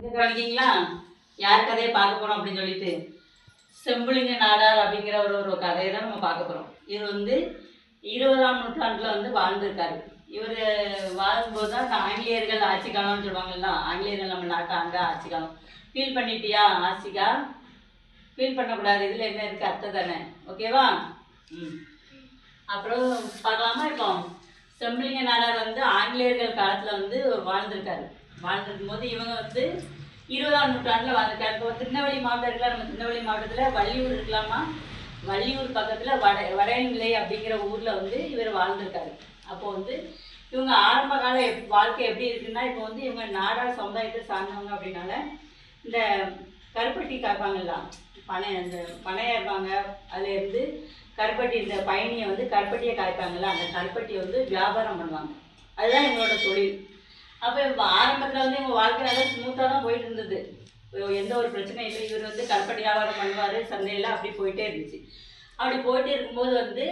கவனிக்கீங்களா? யார் கதையை பார்க்க போறோம் அப்படின்னு சொல்லிட்டு செம்புலிங்க நாடார் அப்படிங்கிற ஒரு கதையை தான் நம்ம பார்க்க போறோம். இவர் 20ஆம் நூற்றாண்டில் வாழ்ந்திருக்காரு. இவர் வாழும்போது தான் இந்த ஆங்கிலேயர்கள் ஆட்சி காலம்னு சொல்லுவாங்கல்ல, ஆங்கிலேயர்கள் நம்ம நாட்டை ஆட்சி காலம். ஃபீல் பண்ணிட்டியா ஆசிகா? ஃபீல் பண்ணக்கூடாது, இதில் என்ன இருக்குது அத்தை தானே, ஓகேவா? அப்புறம் பார்க்கலாமா? இப்போ செம்புலிங்க நாடார் ஆங்கிலேயர்கள் காலத்தில் வாழ்ந்திருக்காரு. வாழ்ந்திருக்கும் போது இவங்க 20ஆம் நூற்றாண்டில் வாழ்ந்திருக்காரு. இப்போ திருநெல்வேலி மாவட்டம் இருக்கலாம், நம்ம திருநெல்வேலி மாவட்டத்தில் வள்ளியூர் இருக்கலாமா, வள்ளியூர் பக்கத்தில் வடையநிலை அப்படிங்கிற ஊரில் இவர் வாழ்ந்திருக்காரு. அப்போது இவங்க ஆரம்ப கால வாழ்க்கை எப்படி இருக்குன்னா, இப்போ இவங்க நாடார் சமுதாயத்தை சார்ந்தவங்க அப்படின்னால இந்த கருப்பட்டி காய்ப்பாங்கல்ல, இந்த பனையாக இருப்பாங்க, அதுலேருந்து கருப்பட்டி இந்த பயணியை கருப்பட்டியை காய்ப்பாங்கல்ல, அந்த கருப்பட்டியை வியாபாரம் பண்ணுவாங்க. அதுதான் எங்களோட தொழில். அப்போ ஆரம்பத்தில் எங்கள் வாழ்க்கை நல்லா ஸ்மூத்தாக தான் போயிட்டு இருந்தது, எந்த ஒரு பிரச்சனையும் இல்லை. இவர் கருப்பட்டி வியாபாரம் பண்ணுவார், சந்தையில் அப்படி போயிட்டே இருந்துச்சு. அப்படி போயிட்டே இருக்கும்போது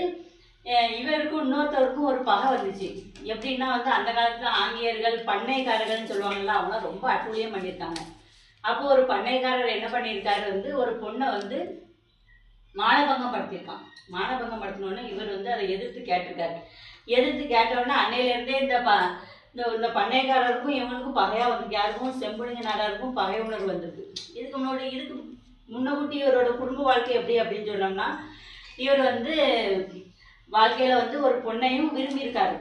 இவருக்கும் இன்னொருத்தவருக்கும் ஒரு பகை வந்துச்சு. எப்படின்னா அந்த காலத்தில் ஆங்கிலேயர்கள் பண்ணைக்காரர்கள்னு சொல்லுவாங்கல்ல, அவங்களாம் ரொம்ப அட்டூழியம் பண்ணியிருக்காங்க. அப்போது ஒரு பண்ணைக்காரர் என்ன பண்ணியிருக்காரு, ஒரு பொண்ணை மானபங்கம் படுத்தியிருக்கான். மானபங்கம் படுத்தினோடனே இவர் அதை எதிர்த்து கேட்டிருக்காரு. எதிர்த்து கேட்டவுடனே அன்னையிலேருந்தே இந்த பண்ணைக்காரருக்கும் இவனுக்கும் பகையாக யாருக்கும் செம்புலிங்க நாடாருக்கும் பகை உணர்வு வந்திருக்கு. இதுக்கு முன்னக்கூட்டி இவரோட குடும்ப வாழ்க்கை எப்படி அப்படின்னு சொன்னோம்னா, இவர் வாழ்க்கையில் ஒரு பொண்ணையும் விரும்பியிருக்காரு.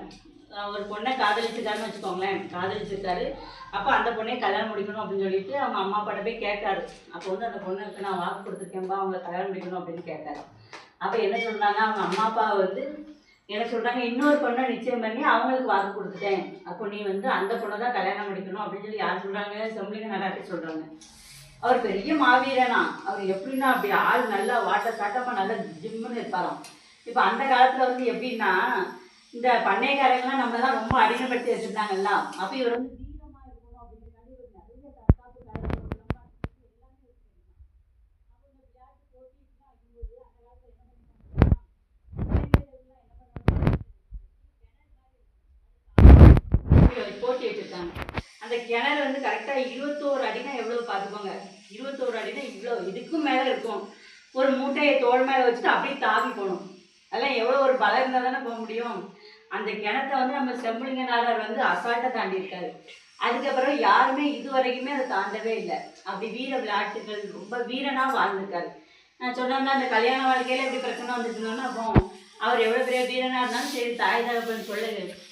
ஒரு பொண்ணை காதலிச்சிருக்காருன்னு வச்சுக்கோங்களேன், காதலிச்சிருக்காரு. அப்போ அந்த பொண்ணையை கல்யாணம் முடிக்கணும் அப்படின்னு சொல்லிட்டு அவங்க அம்மா அப்பாட்ட போய் கேட்காரு. அப்போ அந்த பொண்ணுக்கு நான் வாக்கு கொடுத்துருக்கேன்பா, அவங்களை கல்யாணம் முடிக்கணும் அப்படின்னு கேட்காரு. அப்போ என்ன சொல்கிறாங்க, அவங்க அம்மா அப்பா என்ன சொல்கிறாங்க, இன்னொரு பொண்ணை நிச்சயம் பண்ணி அவங்களுக்கு வாக்கு கொடுத்துட்டேன், அப்போ நீ அந்த பொண்ணை தான் கல்யாணம் முடிக்கணும் அப்படின்னு சொல்லி யார் சொல்கிறாங்க, செம்புலிங்க நாடார்கிட்ட சொல்கிறாங்க. அவர் பெரிய மாவீரனா, அவர் எப்படின்னா அப்படி ஆள் நல்லா வாட்ட சாட்டமாக நல்லா ஜிம்முன்னு இருப்பாராம். இப்போ அந்த காலத்தில் எப்படின்னா, இந்த பண்ணைக்காரங்களாம் நம்மளாம் ரொம்ப அடிமைப்படுத்தி வச்சுருந்தாங்கல்ல, அப்போ இவர் தீவிரமாக இருக்கணும் அப்படிங்கிறதுக்காண்டி இவர் நிறைய தற்காப்பு கலைகள் போட்டி வச்சுருக்காங்க. அந்த கிணறு கரெக்டாக 21 அடினா எவ்வளோ பார்த்துக்கோங்க, 21 அடினா இவ்வளோ, இதுக்கும் மேலே இருக்கும். ஒரு மூட்டையை தோல் மேலே வச்சுட்டு அப்படியே தாவி போகணும். அதெல்லாம் எவ்வளோ ஒரு பலம் இருந்தால் தானே போக முடியும். அந்த கிணத்தை நம்ம செம்புலிங்க நாடார் அசால்ட்டாக தாண்டியிருக்காரு. அதுக்கப்புறம் யாருமே இதுவரைக்குமே அதை தாண்டவே இல்லை. அப்படி வீர விளையாட்டுகள் ரொம்ப வீரனாக வாழ்ந்திருக்காரு. நான் சொன்னோம்னா அந்த கல்யாண வாழ்க்கையில் எப்படி பிரச்சனை வந்துச்சுனோன்னா, அப்போ அவர் எவ்வளோ பெரிய வீரனாக இருந்தாலும் சரி, தாய் தகப்பன் சொல்ல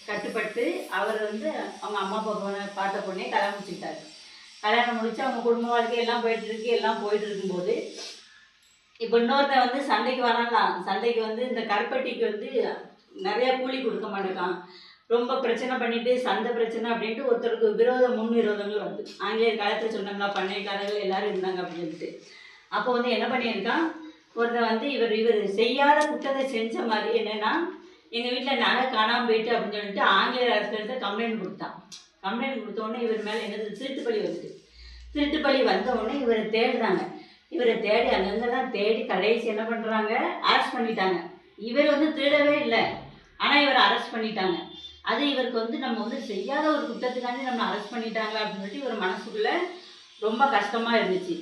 கட்டுப்பட்டு அவர் அவங்க அம்மா அப்பா பார்த்த பொண்ணே கல்யாணம் முடிச்சுக்கிட்டாரு. கல்யாணம் முடிச்சு அவங்க குடும்ப வாழ்க்கையெல்லாம் போயிட்டு இருக்கும்போது இப்போ இன்னொருத்தன் சண்டைக்கு வரான்லாம். சண்டைக்கு இந்த கருப்பட்டிக்கு நிறையா கூலி கொடுக்க மாட்டேங்கான், ரொம்ப பிரச்சனை பண்ணிட்டு சண்டை பிரச்சனை அப்படின்ட்டு ஒருத்தருக்கு முன் விரோதங்கள் வருது. ஆங்கிலேயர் காலத்தில் சொன்னாங்களா, பண்ணைக்காரர்கள் எல்லாரும் இருந்தாங்க அப்படின்னு சொல்லிட்டு. அப்போ என்ன பண்ணியிருக்கான், ஒருத்தன் இவர் செய்யாத குற்றத்தை செஞ்ச மாதிரி என்னென்னா, எங்கள் வீட்டில் நகை காணாமல் போயிட்டு அப்படின்னு சொல்லிட்டு ஆங்கிலேயர் அரசுகிட்ட கம்ப்ளைண்ட் கொடுத்தான். கம்ப்ளைண்ட் கொடுத்தோடனே இவர் மேலே என்னது திருட்டுப்பள்ளி வந்துட்டு. திருட்டுப்பள்ளி வந்தவுடனே இவரை தேடுறாங்க. இவரை தேடி அங்கங்கெல்லாம் தேடி கடைசி என்ன பண்ணுறாங்க, அரெஸ்ட் பண்ணிட்டாங்க. இவர் திருடவே இல்லை, ஆனால் இவரை அரெஸ்ட் பண்ணிட்டாங்க. அது இவருக்கு நம்ம செய்யாத ஒரு குற்றத்துக்காண்டி நம்ம அரெஸ்ட் பண்ணிட்டாங்க அப்படின்னு சொல்லிட்டு இவர் மனசுக்குள்ளே ரொம்ப கஷ்டமாக இருந்துச்சு.